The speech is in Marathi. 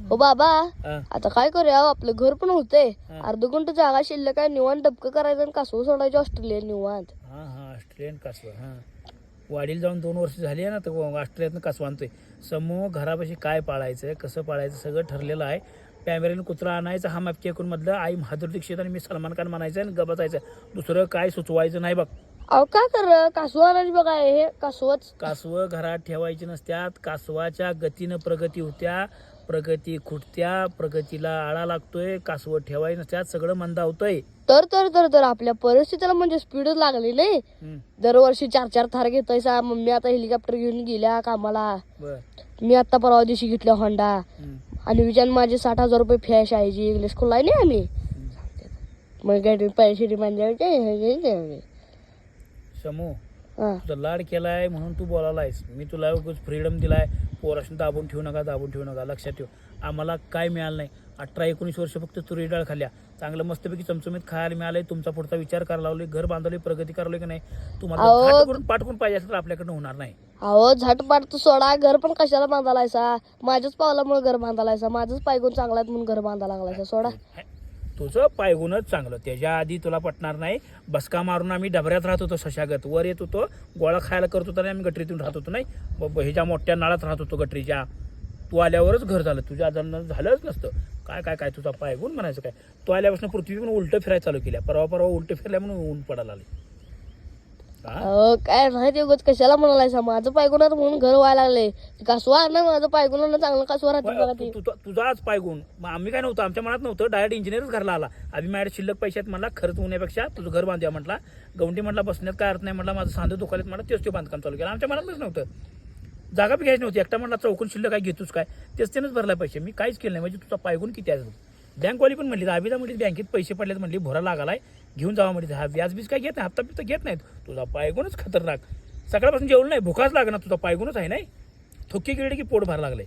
हो बाबा, हा. आता काय करूया, आपलं घर पण होतंय, हा. अर्ध गुंठ जागा शिल्लक आहे, निवांत डबकं करायचं आणि कासव सोडायचं ऑस्ट्रेलिया निवांत. हा हा ऑस्ट्रेलियन कासव. हा वाडीला जाऊन 2 वर्ष झाली आहे ना, तर ऑस्ट्रेलियातनं कासव आणतोय. समूह घरापाशी काय पाळायचं कसं पाळायचं सगळं ठरलेलं आहे. पॅमेरीनं कुत्रा आणायचा, हा मागच्या एकूण मधलं आई माधुरी दीक्षित आणि मी सलमान खान म्हणायचं आणि गबसायचं. दुसरं काय सुचवायचं नाही बघ. अहो काय कर, कासव आणायची बघा, हे कासवच. कासवं घरात ठेवायची नसत्यात. कासवाच्या गतीनं प्रगती होत्या, प्रगती खुटत्या, प्रगतीला आळा लागतोय. कासवं ठेवायची नसत्यात, सगळं मंदावतंय. तर तर तर तर आपल्या परिस्थितीला म्हणजे स्पीडच लागली नाही. दरवर्षी 4-4 थार घेतायसा. मम्मी आता हेलिकॉप्टर घेऊन गेल्या कामाला. बर. मी आता परवा दिवशी घेतल्या होंडा. आणि विचार माझे 60,000 रुपये फी आहे शाळेची, इंग्लिश स्कूल आहे ना आम्ही. मग काय पैसे म्हणजे समूह हा. तुझा लाड केलाय म्हणून तू बोलायलायस. मी तुला फ्रीडम दिलाय, पोराशी दाबून ठेवू नका. लक्षात ठेव, आम्हाला काय मिळालं नाही. 18-19 वर्ष फक्त तुरी डाळ खाल्ल्या, चांगलं मस्तपैकी चमचमीत खायला मिळालंय. तुमचा पुढचा विचार करायला लावले, घर बांधवले, प्रगती करावली की नाही. तुम्हाला पाठकून पाहिजे असेल तर आपल्याकडनं होणार नाही. अहो झटपाट तू सोडा, घर पण कशाला बांधालायसा? माझ्याच पावलामुळे घर बांधालायसा, माझंच पायगुण चांगला म्हणून घर बांधा लागलायसा. सोडा. तुझं पायगुणच चांगलं, त्याच्या आधी तुला पटणार नाही. बसका मारून आम्ही डबऱ्यात राहत होतो, सशागत वर येत होतो, गोळा खायला करत होतो आणि आम्ही गटरीतून राहत होतो. नाही ह्याच्या मोठ्या नाळात राहत होतो गटरीच्या. तू आल्यावरच घर झालं, तुझ्या झालंच नसतं. काय काय काय तुझा पायगुण म्हणायचं काय? तू आल्यापासून पृथ्वी पण उलटं फिरायला चालू केल्या. परवा उलटं फिरल्या म्हणून ऊन पडायला आले. अहो काय नाही ते उगाच कशाला म्हणालायसा? माझं पायगुणार म्हणून घर व्हायला लागले. कासवा ना माझं पायगुणार चांगलं कासवा राहते बघा ते. तुझाच पायगुण. मग आम्ही काय नव्हतं, आमच्या मनात नव्हतं. डायरेक्ट इंजिनियरच घरला आला. आम्ही माझ्या शिल्लक पैशात म्हणला खर्च होण्यापेक्षा तुझं घर बांधूया म्हटला. गवंडी म्हटला बसण्यात काय अर्थ नाही म्हटला. माझं सांधं दुखायला म्हटलं, तेच ते बांधकाम चालू केलं. आमच्या मनातच नव्हतं. जागा बी घ्यायची नव्हती. एकटा म्हटला चौकून शिल्लक काय घेतोच काय, तेच त्यानंच भरला पैसे. मी काहीच केलं नाही. म्हणजे तुझा पायगुण किती आहे. बँकवाली पण म्हणली, अभिदा म्हणली बँकेत पैसे पडलेत म्हणली, भोरा लागालाय, घेऊन जावा म्हणली. हा व्याजबीज काय घेत नाही, हप्ता बिप्ता घेत नाहीत. तुझा पायगुणच खतरनाक. सकाळपासून जेवलं नाही, भुकाच लागणार. तुझा पायगुणच आहे नाही. थुक्की गिळली की पोट भर लागलंय.